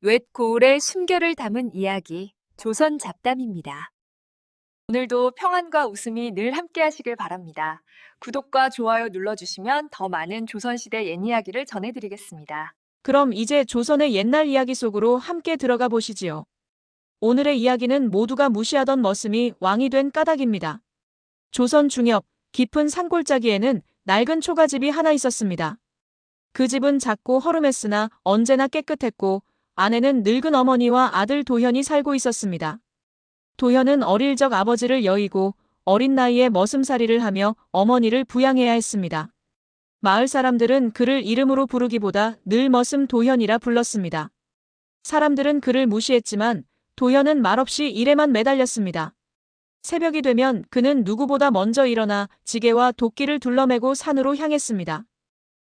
옛 고을의 숨결을 담은 이야기, 조선 잡담입니다. 오늘도 평안과 웃음이 늘 함께 하시길 바랍니다. 구독과 좋아요 눌러주시면 더 많은 조선시대 옛 이야기를 전해드리겠습니다. 그럼 이제 조선의 옛날 이야기 속으로 함께 들어가 보시지요. 오늘의 이야기는 모두가 무시하던 머슴이 왕이 된 까닭입니다. 조선 중엽 깊은 산골짜기에는 낡은 초가집이 하나 있었습니다. 그 집은 작고 허름했으나 언제나 깨끗했고 안에는 늙은 어머니와 아들 도현이 살고 있었습니다. 도현은 어릴 적 아버지를 여의고 어린 나이에 머슴살이를 하며 어머니를 부양해야 했습니다. 마을 사람들은 그를 이름으로 부르기보다 늘 머슴 도현이라 불렀습니다. 사람들은 그를 무시했지만 도현은 말없이 일에만 매달렸습니다. 새벽이 되면 그는 누구보다 먼저 일어나 지게와 도끼를 둘러매고 산으로 향했습니다.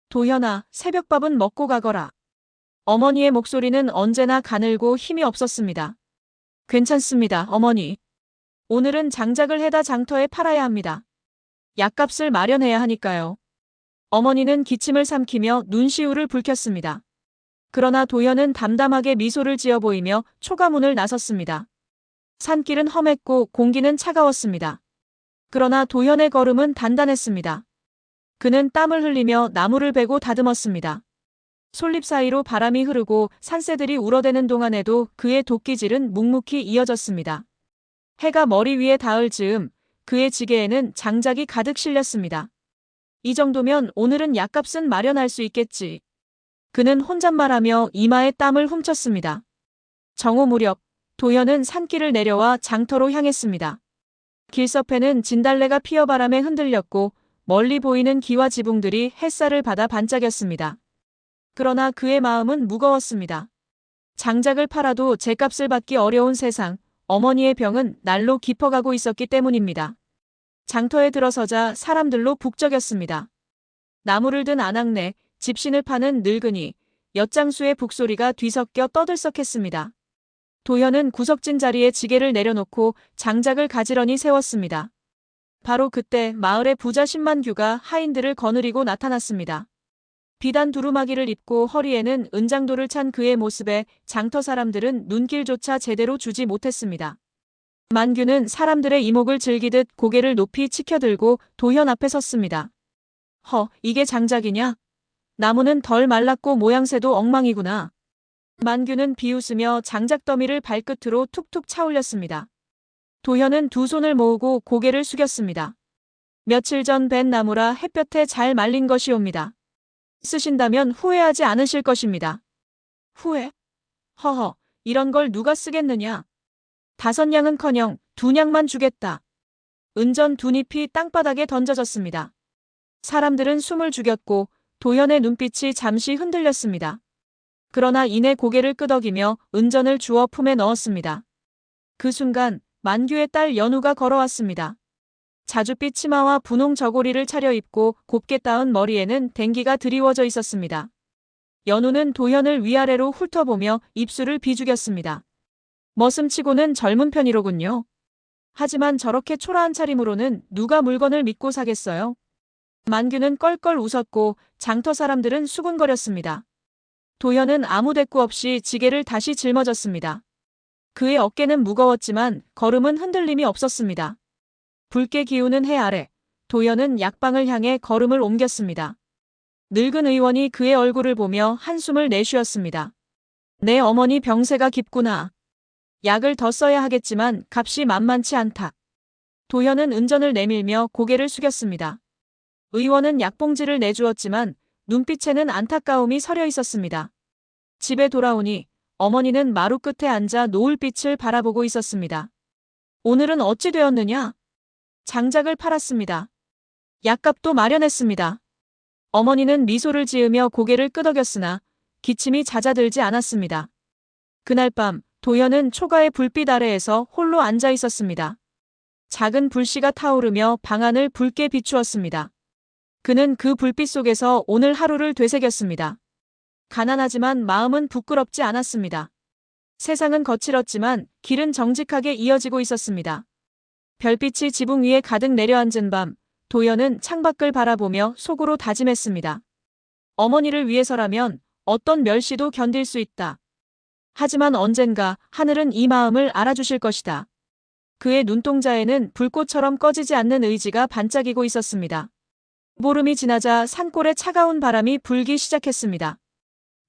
도현아, 새벽밥은 먹고 가거라. 어머니의 목소리는 언제나 가늘고 힘이 없었습니다. 괜찮습니다, 어머니. 오늘은 장작을 해다 장터에 팔아야 합니다. 약값을 마련해야 하니까요. 어머니는 기침을 삼키며 눈시울을 붉혔습니다. 그러나 도현은 담담하게 미소를 지어 보이며 초가문을 나섰습니다. 산길은 험했고 공기는 차가웠습니다. 그러나 도현의 걸음은 단단했습니다. 그는 땀을 흘리며 나무를 베고 다듬었습니다. 솔잎 사이로 바람이 흐르고 산새들이 울어대는 동안에도 그의 도끼질은 묵묵히 이어졌습니다. 해가 머리 위에 닿을 즈음 그의 지게에는 장작이 가득 실렸습니다. 이 정도면 오늘은 약값은 마련할 수 있겠지. 그는 혼잣말하며 이마에 땀을 훔쳤습니다. 정오 무렵 도현은 산길을 내려와 장터로 향했습니다. 길섭에는 진달래가 피어 바람에 흔들렸고 멀리 보이는 기와 지붕들이 햇살을 받아 반짝였습니다. 그러나 그의 마음은 무거웠습니다. 장작을 팔아도 제값을 받기 어려운 세상, 어머니의 병은 날로 깊어가고 있었기 때문입니다. 장터에 들어서자 사람들로 북적였습니다. 나무를 든 아낙네, 집신을 파는 늙은이, 엿장수의 북소리가 뒤섞여 떠들썩했습니다. 도현은 구석진 자리에 지게를 내려놓고 장작을 가지런히 세웠습니다. 바로 그때 마을의 부자 신만규가 하인들을 거느리고 나타났습니다. 비단 두루마기를 입고 허리에는 은장도를 찬 그의 모습에 장터 사람들은 눈길조차 제대로 주지 못했습니다. 만규는 사람들의 이목을 즐기듯 고개를 높이 치켜들고 도현 앞에 섰습니다. 이게 장작이냐? 나무는 덜 말랐고 모양새도 엉망이구나. 만규는 비웃으며 장작더미를 발끝으로 툭툭 차올렸습니다. 도현은 두 손을 모으고 고개를 숙였습니다. 며칠 전 벤 나무라 햇볕에 잘 말린 것이옵니다. 쓰신다면 후회하지 않으실 것입니다. 후회? 이런 걸 누가 쓰겠느냐? 5냥은커녕 2냥만 주겠다. 은전 2잎이 땅바닥에 던져졌습니다. 사람들은 숨을 죽였고 도현의 눈빛이 잠시 흔들렸습니다. 그러나 이내 고개를 끄덕이며 은전을 주워 품에 넣었습니다. 그 순간 만규의 딸 연우가 걸어왔습니다. 자줏빛 치마와 분홍 저고리를 차려입고 곱게 따은 머리에는 댕기가 드리워져 있었습니다. 연우는 도현을 위아래로 훑어보며 입술을 비죽였습니다. 머슴치고는 젊은 편이로군요. 하지만 저렇게 초라한 차림으로는 누가 물건을 믿고 사겠어요? 만규는 껄껄 웃었고 장터 사람들은 수군거렸습니다. 도현은 아무 대꾸 없이 지게를 다시 짊어졌습니다. 그의 어깨는 무거웠지만 걸음은 흔들림이 없었습니다. 붉게 기우는 해 아래 도현은 약방을 향해 걸음을 옮겼습니다. 늙은 의원이 그의 얼굴을 보며 한숨을 내쉬었습니다. 내 어머니 병세가 깊구나. 약을 더 써야 하겠지만 값이 만만치 않다. 도현은 은전을 내밀며 고개를 숙였습니다. 의원은 약봉지를 내주었지만 눈빛에는 안타까움이 서려 있었습니다. 집에 돌아오니 어머니는 마루 끝에 앉아 노을빛을 바라보고 있었습니다. 오늘은 어찌 되었느냐? 장작을 팔았습니다. 약값도 마련했습니다. 어머니는 미소를 지으며 고개를 끄덕였으나 기침이 잦아들지 않았습니다. 그날 밤 도현은 초가의 불빛 아래에서 홀로 앉아 있었습니다. 작은 불씨가 타오르며 방안을 붉게 비추었습니다. 그는 그 불빛 속에서 오늘 하루를 되새겼습니다. 가난하지만 마음은 부끄럽지 않았습니다. 세상은 거칠었지만 길은 정직하게 이어지고 있었습니다. 별빛이 지붕 위에 가득 내려앉은 밤, 도현은 창밖을 바라보며 속으로 다짐했습니다. 어머니를 위해서라면 어떤 멸시도 견딜 수 있다. 하지만 언젠가 하늘은 이 마음을 알아주실 것이다. 그의 눈동자에는 불꽃처럼 꺼지지 않는 의지가 반짝이고 있었습니다. 보름이 지나자 산골에 차가운 바람이 불기 시작했습니다.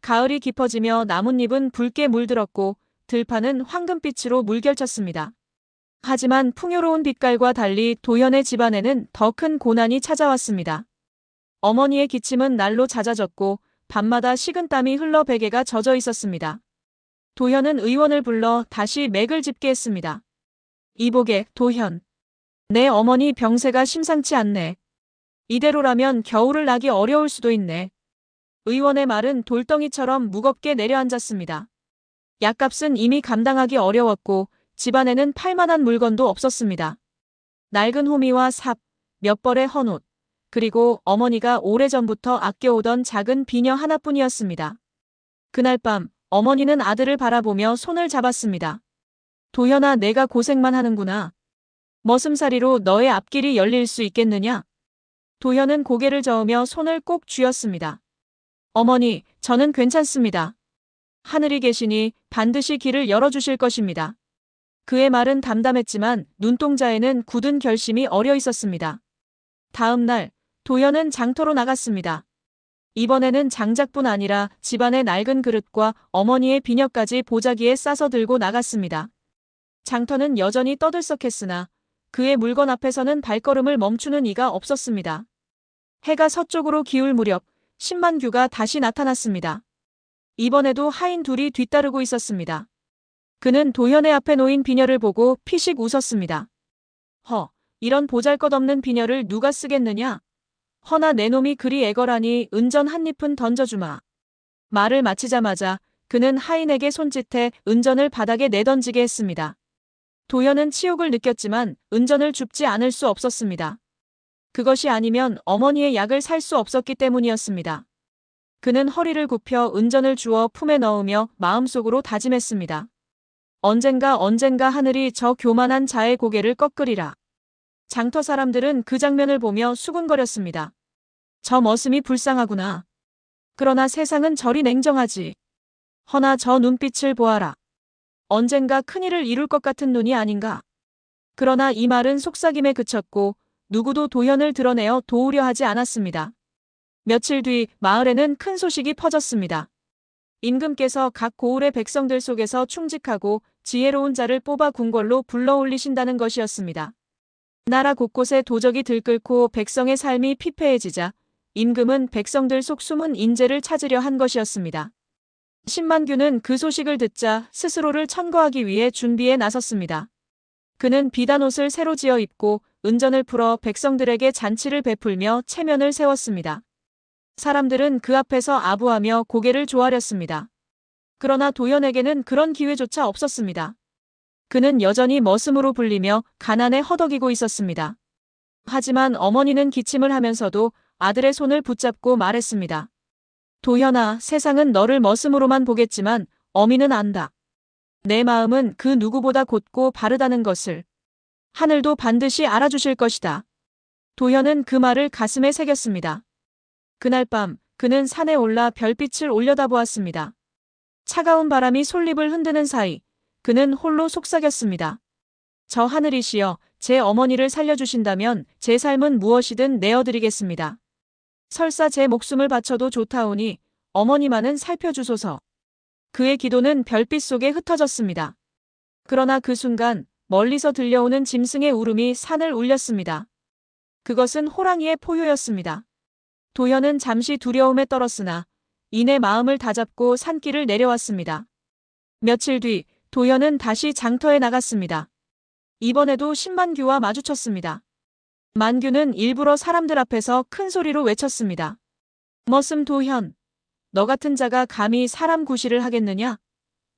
가을이 깊어지며 나뭇잎은 붉게 물들었고 들판은 황금빛으로 물결쳤습니다. 하지만 풍요로운 빛깔과 달리 도현의 집안에는 더 큰 고난이 찾아왔습니다. 어머니의 기침은 날로 잦아졌고 밤마다 식은땀이 흘러 베개가 젖어 있었습니다. 도현은 의원을 불러 다시 맥을 짚게 했습니다. 이보게, 도현. 내 어머니 병세가 심상치 않네. 이대로라면 겨울을 나기 어려울 수도 있네. 의원의 말은 돌덩이처럼 무겁게 내려앉았습니다. 약값은 이미 감당하기 어려웠고 집안에는 팔만한 물건도 없었습니다. 낡은 호미와 삽, 몇 벌의 헌옷, 그리고 어머니가 오래전부터 아껴오던 작은 비녀 하나뿐이었습니다. 그날 밤 어머니는 아들을 바라보며 손을 잡았습니다. 도현아, 내가 고생만 하는구나. 머슴살이로 너의 앞길이 열릴 수 있겠느냐? 도현은 고개를 저으며 손을 꼭 쥐었습니다. 어머니, 저는 괜찮습니다. 하늘이 계시니 반드시 길을 열어주실 것입니다. 그의 말은 담담했지만 눈동자에는 굳은 결심이 어려 있었습니다. 다음 날, 도현은 장터로 나갔습니다. 이번에는 장작뿐 아니라 집안의 낡은 그릇과 어머니의 비녀까지 보자기에 싸서 들고 나갔습니다. 장터는 여전히 떠들썩했으나 그의 물건 앞에서는 발걸음을 멈추는 이가 없었습니다. 해가 서쪽으로 기울 무렵 신만규가 다시 나타났습니다. 이번에도 하인 둘이 뒤따르고 있었습니다. 그는 도현의 앞에 놓인 비녀를 보고 피식 웃었습니다. 이런 보잘것없는 비녀를 누가 쓰겠느냐? 허나 내 놈이 그리 애걸하니 은전 한 잎은 던져주마. 말을 마치자마자 그는 하인에게 손짓해 은전을 바닥에 내던지게 했습니다. 도현은 치욕을 느꼈지만 은전을 줍지 않을 수 없었습니다. 그것이 아니면 어머니의 약을 살 수 없었기 때문이었습니다. 그는 허리를 굽혀 은전을 주워 품에 넣으며 마음속으로 다짐했습니다. 언젠가 하늘이 저 교만한 자의 고개를 꺾으리라. 장터 사람들은 그 장면을 보며 수군거렸습니다. 저 머슴이 불쌍하구나. 그러나 세상은 저리 냉정하지. 허나 저 눈빛을 보아라. 언젠가 큰일을 이룰 것 같은 눈이 아닌가. 그러나 이 말은 속삭임에 그쳤고 누구도 도현을 드러내어 도우려 하지 않았습니다. 며칠 뒤 마을에는 큰 소식이 퍼졌습니다. 임금께서 각 고을의 백성들 속에서 충직하고 지혜로운 자를 뽑아 궁궐로 불러올리신다는 것이었습니다. 나라 곳곳에 도적이 들끓고 백성의 삶이 피폐해지자 임금은 백성들 속 숨은 인재를 찾으려 한 것이었습니다. 신만규는 그 소식을 듣자 스스로를 천거하기 위해 준비에 나섰습니다. 그는 비단옷을 새로 지어 입고 은전을 풀어 백성들에게 잔치를 베풀며 체면을 세웠습니다. 사람들은 그 앞에서 아부하며 고개를 조아렸습니다. 그러나 도현에게는 그런 기회조차 없었습니다. 그는 여전히 머슴으로 불리며 가난에 허덕이고 있었습니다. 하지만 어머니는 기침을 하면서도 아들의 손을 붙잡고 말했습니다. 도현아, 세상은 너를 머슴으로만 보겠지만 어미는 안다. 내 마음은 그 누구보다 곧고 바르다는 것을. 하늘도 반드시 알아주실 것이다. 도현은 그 말을 가슴에 새겼습니다. 그날 밤 그는 산에 올라 별빛을 올려다보았습니다. 차가운 바람이 솔잎을 흔드는 사이 그는 홀로 속삭였습니다. 저 하늘이시여, 제 어머니를 살려주신다면 제 삶은 무엇이든 내어드리겠습니다. 설사 제 목숨을 바쳐도 좋다오니 어머니만은 살펴주소서. 그의 기도는 별빛 속에 흩어졌습니다. 그러나 그 순간 멀리서 들려오는 짐승의 울음이 산을 울렸습니다. 그것은 호랑이의 포효였습니다. 도현은 잠시 두려움에 떨었으나 이내 마음을 다잡고 산길을 내려왔습니다. 며칠 뒤 도현은 다시 장터에 나갔습니다. 이번에도 신만규와 마주쳤습니다. 만규는 일부러 사람들 앞에서 큰 소리로 외쳤습니다. 머슴 도현, 너 같은 자가 감히 사람 구실을 하겠느냐?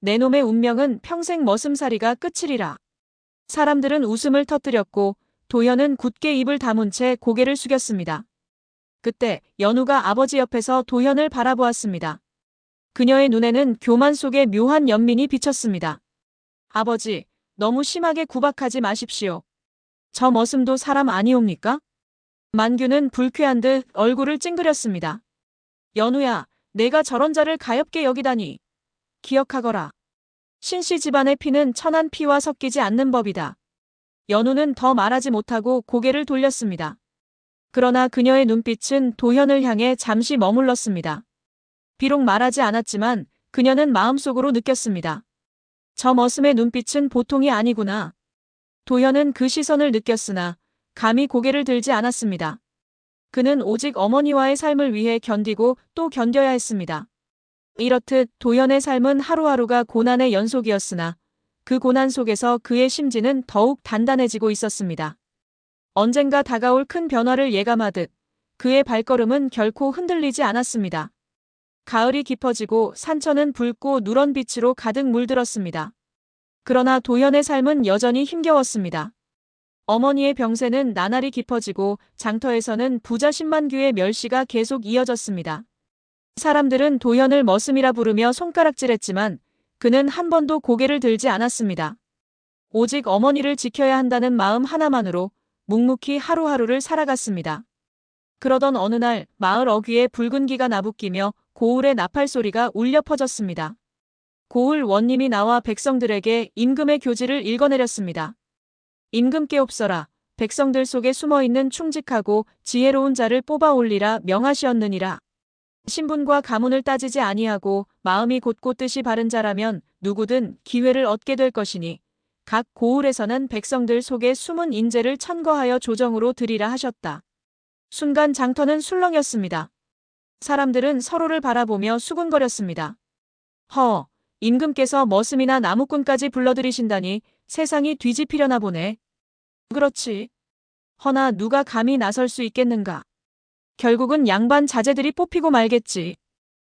내 놈의 운명은 평생 머슴살이가 끝이리라. 사람들은 웃음을 터뜨렸고 도현은 굳게 입을 다문 채 고개를 숙였습니다. 그때 연우가 아버지 옆에서 도현을 바라보았습니다. 그녀의 눈에는 교만 속에 묘한 연민이 비쳤습니다. 아버지, 너무 심하게 구박하지 마십시오. 저 머슴도 사람 아니옵니까? 만규는 불쾌한 듯 얼굴을 찡그렸습니다. 연우야, 내가 저런 자를 가엾게 여기다니. 기억하거라. 신씨 집안의 피는 천한 피와 섞이지 않는 법이다. 연우는 더 말하지 못하고 고개를 돌렸습니다. 그러나 그녀의 눈빛은 도현을 향해 잠시 머물렀습니다. 비록 말하지 않았지만 그녀는 마음속으로 느꼈습니다. 저 머슴의 눈빛은 보통이 아니구나. 도현은 그 시선을 느꼈으나 감히 고개를 들지 않았습니다. 그는 오직 어머니와의 삶을 위해 견디고 또 견뎌야 했습니다. 이렇듯 도현의 삶은 하루하루가 고난의 연속이었으나 그 고난 속에서 그의 심지는 더욱 단단해지고 있었습니다. 언젠가 다가올 큰 변화를 예감하듯 그의 발걸음은 결코 흔들리지 않았습니다. 가을이 깊어지고 산천은 붉고 누런 빛으로 가득 물들었습니다. 그러나 도현의 삶은 여전히 힘겨웠습니다. 어머니의 병세는 나날이 깊어지고 장터에서는 부자 10만규의 멸시가 계속 이어졌습니다. 사람들은 도현을 머슴이라 부르며 손가락질했지만 그는 한 번도 고개를 들지 않았습니다. 오직 어머니를 지켜야 한다는 마음 하나만으로 묵묵히 하루하루를 살아갔습니다. 그러던 어느 날 마을 어귀에 붉은 기가 나부끼며 고울의 나팔 소리가 울려 퍼졌습니다. 고울 원님이 나와 백성들에게 임금의 교지를 읽어내렸습니다. 임금께 옵서라. 백성들 속에 숨어있는 충직하고 지혜로운 자를 뽑아 올리라 명하시었느니라. 신분과 가문을 따지지 아니하고 마음이 곧고 뜻이 바른 자라면 누구든 기회를 얻게 될 것이니 각 고을에서는 백성들 속에 숨은 인재를 천거하여 조정으로 드리라 하셨다. 순간 장터는 술렁였습니다. 사람들은 서로를 바라보며 수군거렸습니다. 임금께서 머슴이나 나무꾼까지 불러들이신다니 세상이 뒤집히려나 보네. 그렇지. 허나 누가 감히 나설 수 있겠는가. 결국은 양반 자제들이 뽑히고 말겠지.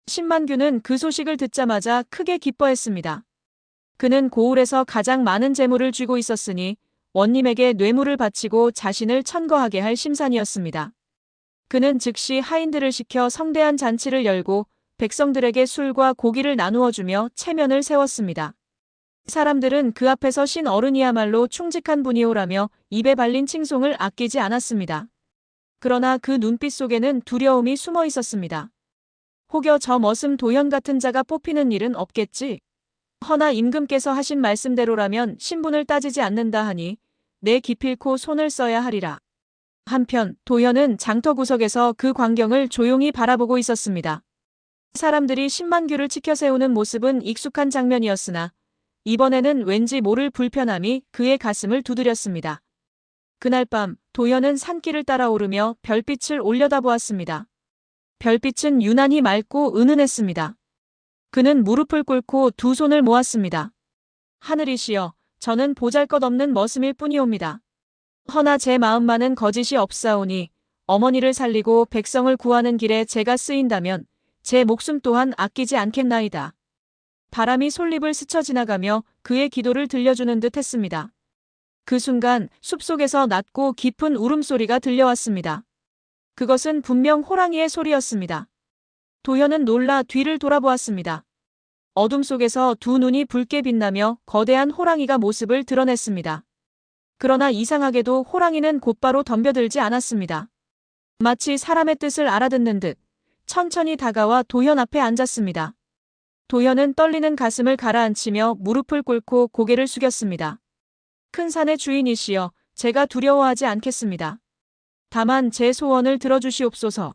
신만규는 그 소식을 듣자마자 크게 기뻐했습니다. 그는 고을에서 가장 많은 재물을 쥐고 있었으니 원님에게 뇌물을 바치고 자신을 천거하게 할 심산이었습니다. 그는 즉시 하인들을 시켜 성대한 잔치를 열고 백성들에게 술과 고기를 나누어 주며 체면을 세웠습니다. 사람들은 그 앞에서 신 어른이야말로 충직한 분이오라며 입에 발린 칭송을 아끼지 않았습니다. 그러나 그 눈빛 속에는 두려움이 숨어 있었습니다. 혹여 저 머슴 도현 같은 자가 뽑히는 일은 없겠지. 허나 임금께서 하신 말씀대로라면 신분을 따지지 않는다 하니 내 기필코 손을 써야 하리라. 한편 도현은 장터 구석에서 그 광경을 조용히 바라보고 있었습니다. 사람들이 10만규를 치켜 세우는 모습은 익숙한 장면이었으나 이번에는 왠지 모를 불편함이 그의 가슴을 두드렸습니다. 그날 밤 도현은 산길을 따라 오르며 별빛을 올려다보았습니다. 별빛은 유난히 맑고 은은했습니다. 그는 무릎을 꿇고 두 손을 모았습니다. 하늘이시여, 저는 보잘것없는 머슴일 뿐이옵니다. 허나 제 마음만은 거짓이 없사오니 어머니를 살리고 백성을 구하는 길에 제가 쓰인다면 제 목숨 또한 아끼지 않겠나이다. 바람이 솔잎을 스쳐 지나가며 그의 기도를 들려주는 듯 했습니다. 그 순간 숲속에서 낮고 깊은 울음소리가 들려왔습니다. 그것은 분명 호랑이의 소리였습니다. 도현은 놀라 뒤를 돌아보았습니다. 어둠 속에서 두 눈이 붉게 빛나며 거대한 호랑이가 모습을 드러냈습니다. 그러나 이상하게도 호랑이는 곧바로 덤벼들지 않았습니다. 마치 사람의 뜻을 알아듣는 듯 천천히 다가와 도현 앞에 앉았습니다. 도현은 떨리는 가슴을 가라앉히며 무릎을 꿇고 고개를 숙였습니다. 큰 산의 주인이시여, 제가 두려워하지 않겠습니다. 다만 제 소원을 들어주시옵소서.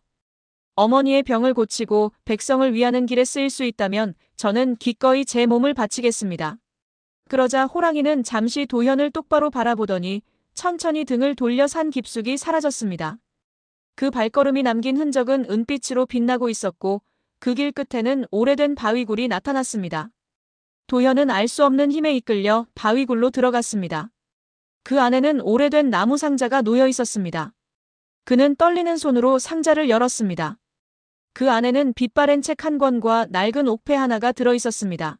어머니의 병을 고치고 백성을 위하는 길에 쓰일 수 있다면 저는 기꺼이 제 몸을 바치겠습니다. 그러자 호랑이는 잠시 도현을 똑바로 바라보더니 천천히 등을 돌려 산 깊숙이 사라졌습니다. 그 발걸음이 남긴 흔적은 은빛으로 빛나고 있었고 그 길 끝에는 오래된 바위굴이 나타났습니다. 도현은 알 수 없는 힘에 이끌려 바위굴로 들어갔습니다. 그 안에는 오래된 나무 상자가 놓여 있었습니다. 그는 떨리는 손으로 상자를 열었습니다. 그 안에는 빛바랜 책 한 권과 낡은 옥패 하나가 들어 있었습니다.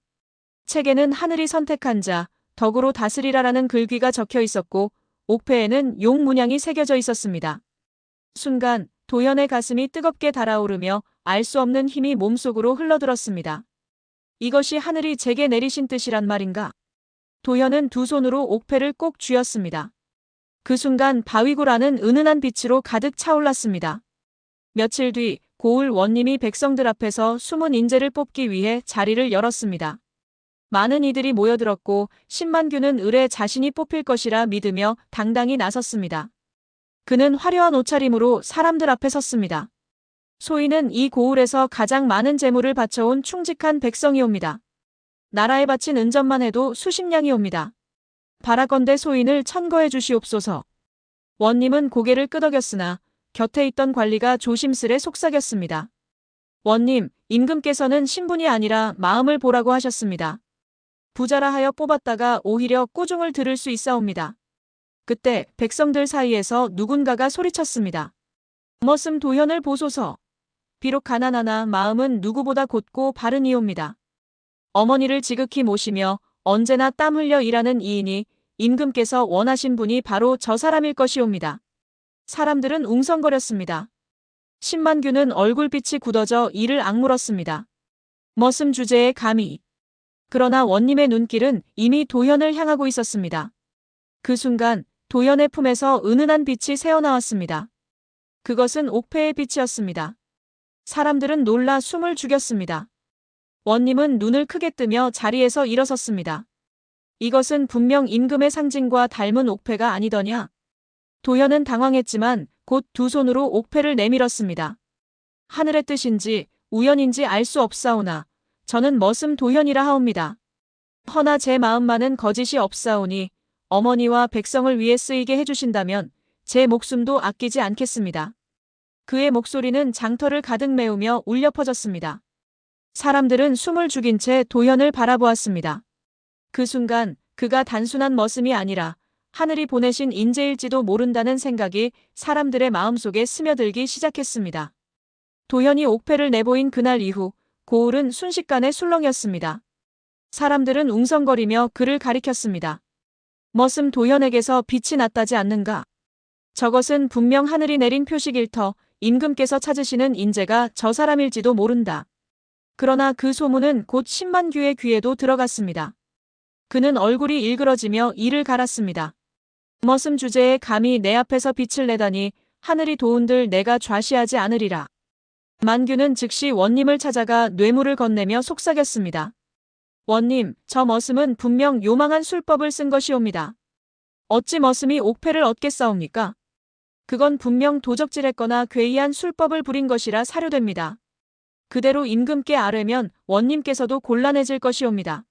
책에는 하늘이 선택한 자, 덕으로 다스리라라는 글귀가 적혀 있었고 옥패에는 용 문양이 새겨져 있었습니다. 순간 도현의 가슴이 뜨겁게 달아오르며 알 수 없는 힘이 몸속으로 흘러들었습니다. 이것이 하늘이 제게 내리신 뜻이란 말인가? 도현은 두 손으로 옥패를 꼭 쥐었습니다. 그 순간 바위굴 안은 은은한 빛으로 가득 차올랐습니다. 며칠 뒤 고울 원님이 백성들 앞에서 숨은 인재를 뽑기 위해 자리를 열었습니다. 많은 이들이 모여들었고 신만규는 을에 자신이 뽑힐 것이라 믿으며 당당히 나섰습니다. 그는 화려한 옷차림으로 사람들 앞에 섰습니다. 소인은 이 고을에서 가장 많은 재물을 바쳐온 충직한 백성이옵니다. 나라에 바친 은전만 해도 수십냥이옵니다. 바라건대 소인을 천거해 주시옵소서. 원님은 고개를 끄덕였으나 곁에 있던 관리가 조심스레 속삭였습니다. 원님, 임금께서는 신분이 아니라 마음을 보라고 하셨습니다. 부자라 하여 뽑았다가 오히려 꾸중을 들을 수 있사옵니다. 그때 백성들 사이에서 누군가가 소리쳤습니다. 머슴 도현을 보소서. 비록 가난하나 마음은 누구보다 곧고 바른이옵니다. 어머니를 지극히 모시며 언제나 땀 흘려 일하는 이인이 임금께서 원하신 분이 바로 저 사람일 것이옵니다. 사람들은 웅성거렸습니다. 신만규는 얼굴빛이 굳어져 이를 악물었습니다. 머슴 주제에 감히. 그러나 원님의 눈길은 이미 도현을 향하고 있었습니다. 그 순간 도현의 품에서 은은한 빛이 새어나왔습니다. 그것은 옥패의 빛이었습니다. 사람들은 놀라 숨을 죽였습니다. 원님은 눈을 크게 뜨며 자리에서 일어섰습니다. 이것은 분명 임금의 상징과 닮은 옥패가 아니더냐. 도현은 당황했지만 곧 두 손으로 옥패를 내밀었습니다. 하늘의 뜻인지 우연인지 알 수 없사오나 저는 머슴 도현이라 하옵니다. 허나 제 마음만은 거짓이 없사오니 어머니와 백성을 위해 쓰이게 해주신다면 제 목숨도 아끼지 않겠습니다. 그의 목소리는 장터를 가득 메우며 울려 퍼졌습니다. 사람들은 숨을 죽인 채 도현을 바라보았습니다. 그 순간 그가 단순한 머슴이 아니라 하늘이 보내신 인재일지도 모른다는 생각이 사람들의 마음속에 스며들기 시작했습니다. 도현이 옥패를 내보인 그날 이후 고을은 순식간에 술렁였습니다. 사람들은 웅성거리며 그를 가리켰습니다. 머슴 도현에게서 빛이 났다지 않는가? 저것은 분명 하늘이 내린 표식일 터 임금께서 찾으시는 인재가 저 사람일지도 모른다. 그러나 그 소문은 곧 신만규의 귀에도 들어갔습니다. 그는 얼굴이 일그러지며 이를 갈았습니다. 머슴 주제에 감히 내 앞에서 빛을 내다니 하늘이 도운들 내가 좌시하지 않으리라. 만규는 즉시 원님을 찾아가 뇌물을 건네며 속삭였습니다. 원님, 저 머슴은 분명 요망한 술법을 쓴 것이옵니다. 어찌 머슴이 옥패를 얻겠사옵니까? 그건 분명 도적질했거나 괴이한 술법을 부린 것이라 사료됩니다. 그대로 임금께 아뢰면 원님께서도 곤란해질 것이옵니다.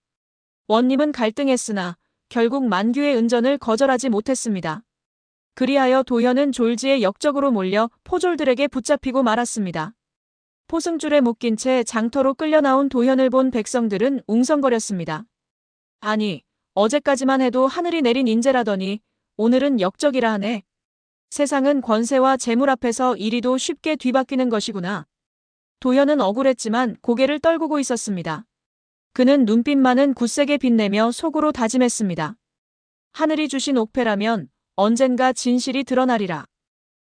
원님은 갈등했으나 결국 만규의 은전을 거절하지 못했습니다. 그리하여 도현은 졸지에 역적으로 몰려 포졸들에게 붙잡히고 말았습니다. 포승줄에 묶인 채 장터로 끌려 나온 도현을 본 백성들은 웅성거렸습니다. 아니, 어제까지만 해도 하늘이 내린 인재라더니 오늘은 역적이라 하네. 세상은 권세와 재물 앞에서 이리도 쉽게 뒤바뀌는 것이구나. 도현은 억울했지만 고개를 떨구고 있었습니다. 그는 눈빛만은 굳세게 빛내며 속으로 다짐했습니다. 하늘이 주신 옥패라면 언젠가 진실이 드러나리라.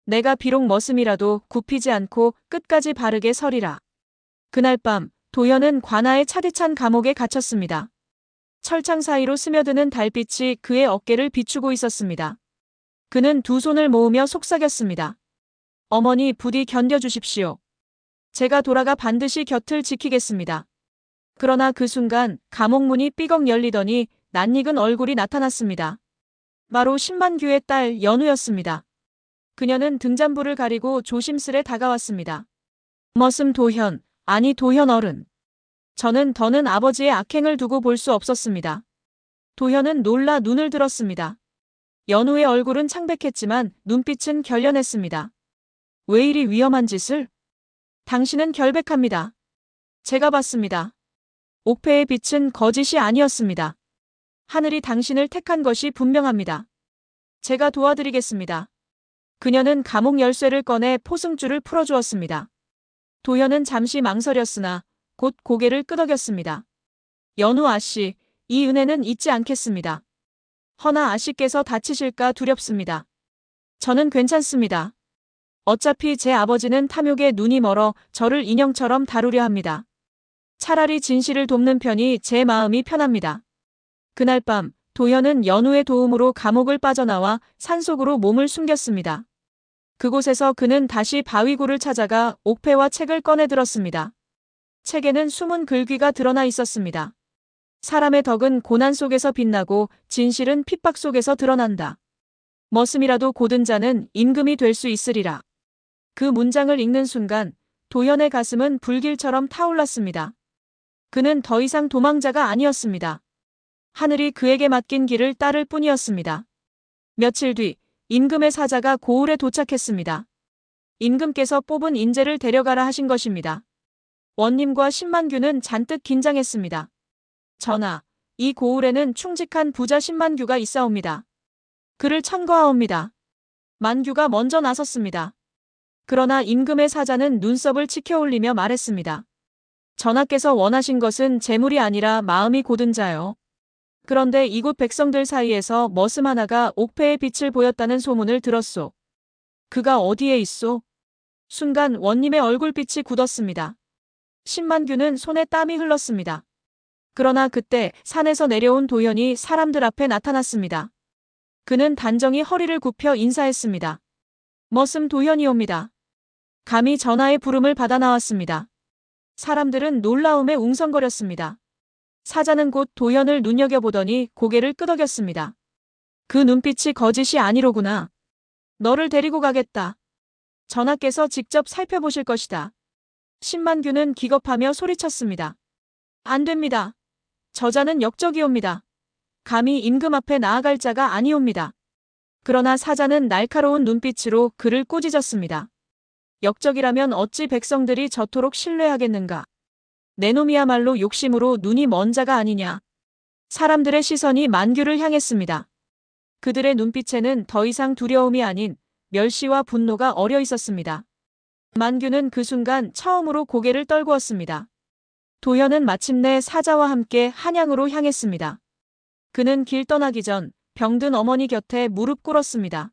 내가 비록 머슴이라도 굽히지 않고 끝까지 바르게 서리라. 그날 밤 도현은 관아의 차디찬 감옥에 갇혔습니다. 철창 사이로 스며드는 달빛이 그의 어깨를 비추고 있었습니다. 그는 두 손을 모으며 속삭였습니다. 어머니 부디 견뎌주십시오. 제가 돌아가 반드시 곁을 지키겠습니다. 그러나 그 순간 감옥문이 삐걱 열리더니 낯익은 얼굴이 나타났습니다. 바로 신만규의 딸 연우였습니다. 그녀는 등잔부를 가리고 조심스레 다가왔습니다. 머슴 도현, 아니 도현 어른. 저는 더는 아버지의 악행을 두고 볼 수 없었습니다. 도현은 놀라 눈을 들었습니다. 연우의 얼굴은 창백했지만 눈빛은 결연했습니다. 왜 이리 위험한 짓을? 당신은 결백합니다. 제가 봤습니다. 옥패의 빛은 거짓이 아니었습니다. 하늘이 당신을 택한 것이 분명합니다. 제가 도와드리겠습니다. 그녀는 감옥 열쇠를 꺼내 포승줄을 풀어주었습니다. 도현은 잠시 망설였으나 곧 고개를 끄덕였습니다. 연우 아씨, 이 은혜는 잊지 않겠습니다. 허나 아씨께서 다치실까 두렵습니다. 저는 괜찮습니다. 어차피 제 아버지는 탐욕에 눈이 멀어 저를 인형처럼 다루려 합니다. 차라리 진실을 돕는 편이 제 마음이 편합니다. 그날 밤 도현은 연우의 도움으로 감옥을 빠져나와 산속으로 몸을 숨겼습니다. 그곳에서 그는 다시 바위굴을 찾아가 옥패와 책을 꺼내 들었습니다. 책에는 숨은 글귀가 드러나 있었습니다. 사람의 덕은 고난 속에서 빛나고 진실은 핍박 속에서 드러난다. 머슴이라도 고든 자는 임금이 될 수 있으리라. 그 문장을 읽는 순간 도현의 가슴은 불길처럼 타올랐습니다. 그는 더 이상 도망자가 아니었습니다. 하늘이 그에게 맡긴 길을 따를 뿐이었습니다. 며칠 뒤 임금의 사자가 고을에 도착했습니다. 임금께서 뽑은 인재를 데려가라 하신 것입니다. 원님과 10만규는 잔뜩 긴장했습니다. 전하, 이 고을에는 충직한 부자 10만규가 있사옵니다. 그를 천거하옵니다. 만규가 먼저 나섰습니다. 그러나 임금의 사자는 눈썹을 치켜올리며 말했습니다. 전하께서 원하신 것은 재물이 아니라 마음이 고든 자요. 그런데 이곳 백성들 사이에서 머슴 하나가 옥패의 빛을 보였다는 소문을 들었소. 그가 어디에 있소? 순간 원님의 얼굴빛이 굳었습니다. 10만규는 손에 땀이 흘렀습니다. 그러나 그때 산에서 내려온 도현이 사람들 앞에 나타났습니다. 그는 단정히 허리를 굽혀 인사했습니다. 머슴 도현이옵니다. 감히 전하의 부름을 받아 나왔습니다. 사람들은 놀라움에 웅성거렸습니다. 사자는 곧 도현을 눈여겨보더니 고개를 끄덕였습니다. 그 눈빛이 거짓이 아니로구나. 너를 데리고 가겠다. 전하께서 직접 살펴보실 것이다. 10만규는 기겁하며 소리쳤습니다. 안 됩니다. 저자는 역적이옵니다. 감히 임금 앞에 나아갈 자가 아니옵니다. 그러나 사자는 날카로운 눈빛으로 그를 꾸짖었습니다. 역적이라면 어찌 백성들이 저토록 신뢰하겠는가. 내 놈이야말로 욕심으로 눈이 먼 자가 아니냐. 사람들의 시선이 만규를 향했습니다. 그들의 눈빛에는 더 이상 두려움이 아닌 멸시와 분노가 어려 있었습니다. 만규는 그 순간 처음으로 고개를 떨구었습니다. 도현은 마침내 사자와 함께 한양으로 향했습니다. 그는 길 떠나기 전 병든 어머니 곁에 무릎 꿇었습니다.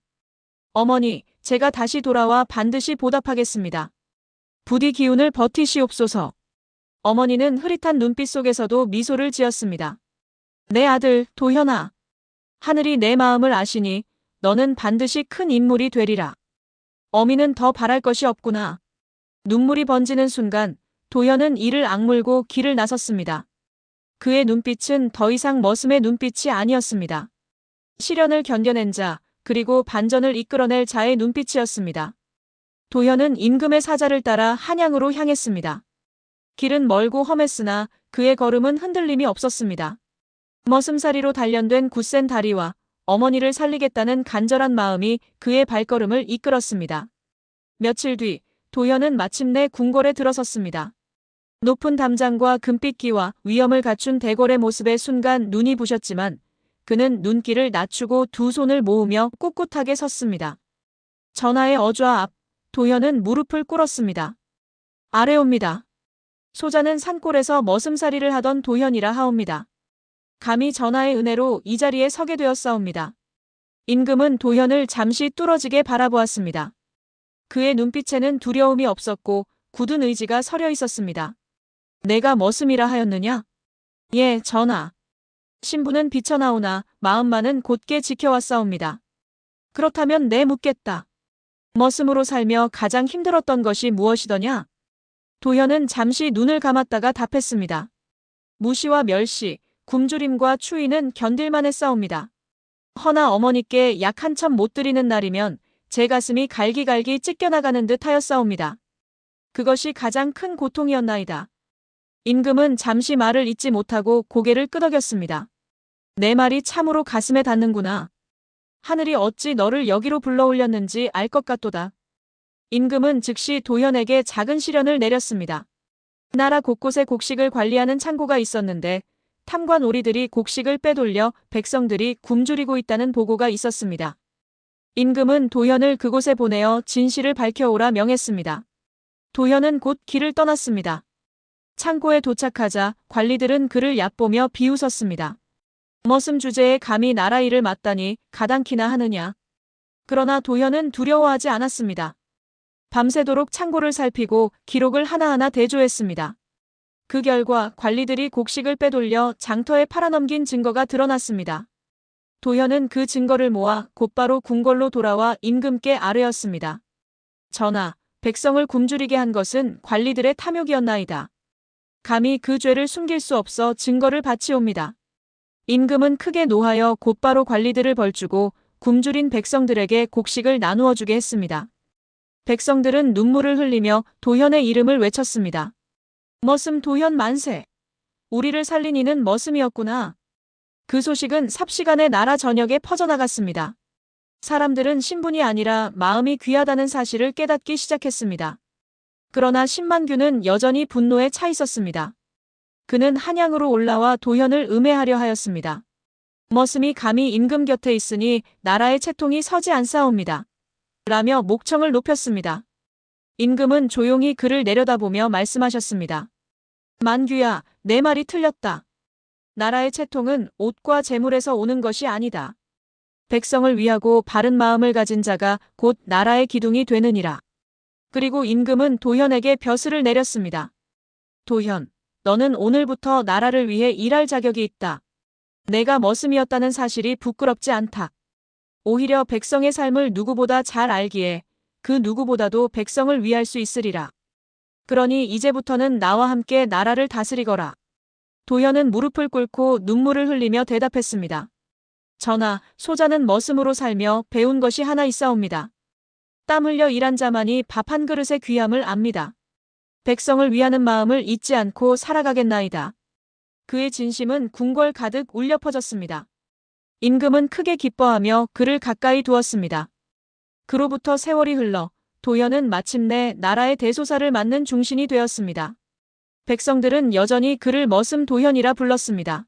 어머니, 제가 다시 돌아와 반드시 보답하겠습니다. 부디 기운을 버티시옵소서. 어머니는 흐릿한 눈빛 속에서도 미소를 지었습니다. 내 아들, 도현아. 하늘이 내 마음을 아시니 너는 반드시 큰 인물이 되리라. 어미는 더 바랄 것이 없구나. 눈물이 번지는 순간 도현은 이를 악물고 길을 나섰습니다. 그의 눈빛은 더 이상 머슴의 눈빛이 아니었습니다. 시련을 견뎌낸 자, 그리고 반전을 이끌어낼 자의 눈빛이었습니다. 도현은 임금의 사자를 따라 한양으로 향했습니다. 길은 멀고 험했으나 그의 걸음은 흔들림이 없었습니다. 머슴살이로 단련된 굳센 다리와 어머니를 살리겠다는 간절한 마음이 그의 발걸음을 이끌었습니다. 며칠 뒤 도현은 마침내 궁궐에 들어섰습니다. 높은 담장과 금빛기와 위엄을 갖춘 대궐의 모습에 순간 눈이 부셨지만 그는 눈길을 낮추고 두 손을 모으며 꿋꿋하게 섰습니다. 전하의 어좌 앞 도현은 무릎을 꿇었습니다. 아래옵니다. 소자는 산골에서 머슴살이를 하던 도현이라 하옵니다. 감히 전하의 은혜로 이 자리에 서게 되었사옵니다. 임금은 도현을 잠시 뚫어지게 바라보았습니다. 그의 눈빛에는 두려움이 없었고 굳은 의지가 서려 있었습니다. 내가 머슴이라 하였느냐? 예, 전하. 신부는 비쳐나오나 마음만은 곧게 지켜왔사옵니다. 그렇다면 내 묻겠다. 머슴으로 살며 가장 힘들었던 것이 무엇이더냐? 도현은 잠시 눈을 감았다가 답했습니다. 무시와 멸시, 굶주림과 추위는 견딜만 했사옵니다. 허나 어머니께 약 한 첩 못 드리는 날이면 제 가슴이 갈기갈기 찢겨나가는 듯 하였사옵니다. 그것이 가장 큰 고통이었나이다. 임금은 잠시 말을 잇지 못하고 고개를 끄덕였습니다. 내 말이 참으로 가슴에 닿는구나. 하늘이 어찌 너를 여기로 불러올렸는지 알 것 같도다. 임금은 즉시 도현에게 작은 시련을 내렸습니다. 나라 곳곳에 곡식을 관리하는 창고가 있었는데 탐관 오리들이 곡식을 빼돌려 백성들이 굶주리고 있다는 보고가 있었습니다. 임금은 도현을 그곳에 보내어 진실을 밝혀오라 명했습니다. 도현은 곧 길을 떠났습니다. 창고에 도착하자 관리들은 그를 얕보며 비웃었습니다. 머슴 주제에 감히 나라 일을 맡다니 가당키나 하느냐. 그러나 도현은 두려워하지 않았습니다. 밤새도록 창고를 살피고 기록을 하나하나 대조했습니다. 그 결과 관리들이 곡식을 빼돌려 장터에 팔아넘긴 증거가 드러났습니다. 도현은 그 증거를 모아 곧바로 궁궐로 돌아와 임금께 아뢰었습니다. 전하, 백성을 굶주리게 한 것은 관리들의 탐욕이었나이다. 감히 그 죄를 숨길 수 없어 증거를 바치옵니다. 임금은 크게 노하여 곧바로 관리들을 벌주고 굶주린 백성들에게 곡식을 나누어 주게 했습니다. 백성들은 눈물을 흘리며 도현의 이름을 외쳤습니다. 머슴 도현 만세! 우리를 살린 이는 머슴이었구나. 그 소식은 삽시간에 나라 전역에 퍼져나갔습니다. 사람들은 신분이 아니라 마음이 귀하다는 사실을 깨닫기 시작했습니다. 그러나 신만규는 여전히 분노에 차 있었습니다. 그는 한양으로 올라와 도현을 음해하려 하였습니다. 머슴이 감히 임금 곁에 있으니 나라의 채통이 서지 않사옵니다. 라며 목청을 높였습니다. 임금은 조용히 그를 내려다보며 말씀하셨습니다. 만규야, 내 말이 틀렸다. 나라의 채통은 옷과 재물에서 오는 것이 아니다. 백성을 위하고 바른 마음을 가진 자가 곧 나라의 기둥이 되느니라. 그리고 임금은 도현에게 벼슬을 내렸습니다. 도현, 너는 오늘부터 나라를 위해 일할 자격이 있다. 내가 머슴이었다는 사실이 부끄럽지 않다. 오히려 백성의 삶을 누구보다 잘 알기에 그 누구보다도 백성을 위할 수 있으리라. 그러니 이제부터는 나와 함께 나라를 다스리거라. 도현은 무릎을 꿇고 눈물을 흘리며 대답했습니다. 전하, 소자는 머슴으로 살며 배운 것이 하나 있사옵니다. 땀 흘려 일한 자만이 밥 한 그릇의 귀함을 압니다. 백성을 위하는 마음을 잊지 않고 살아가겠나이다. 그의 진심은 궁궐 가득 울려 퍼졌습니다. 임금은 크게 기뻐하며 그를 가까이 두었습니다. 그로부터 세월이 흘러 도현은 마침내 나라의 대소사를 맡는 중신이 되었습니다. 백성들은 여전히 그를 머슴 도현이라 불렀습니다.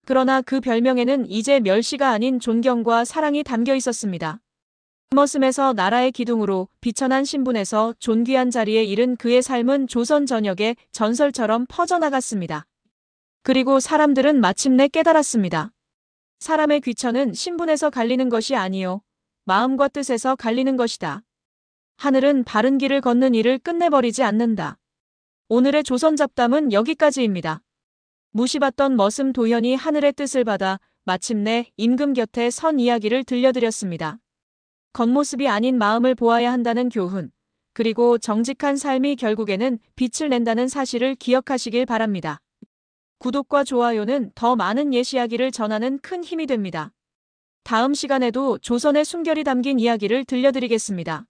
그러나 그 별명에는 이제 멸시가 아닌 존경과 사랑이 담겨 있었습니다. 머슴에서 나라의 기둥으로 비천한 신분에서 존귀한 자리에 이른 그의 삶은 조선 전역에 전설처럼 퍼져나갔습니다. 그리고 사람들은 마침내 깨달았습니다. 사람의 귀천은 신분에서 갈리는 것이 아니요 마음과 뜻에서 갈리는 것이다. 하늘은 바른 길을 걷는 이를 끝내버리지 않는다. 오늘의 조선 잡담은 여기까지입니다. 무시받던 머슴 도현이 하늘의 뜻을 받아 마침내 임금 곁에 선 이야기를 들려드렸습니다. 겉모습이 아닌 마음을 보아야 한다는 교훈, 그리고 정직한 삶이 결국에는 빛을 낸다는 사실을 기억하시길 바랍니다. 구독과 좋아요는 더 많은 예시이야기를 전하는 큰 힘이 됩니다. 다음 시간에도 조선의 순결이 담긴 이야기를 들려드리겠습니다.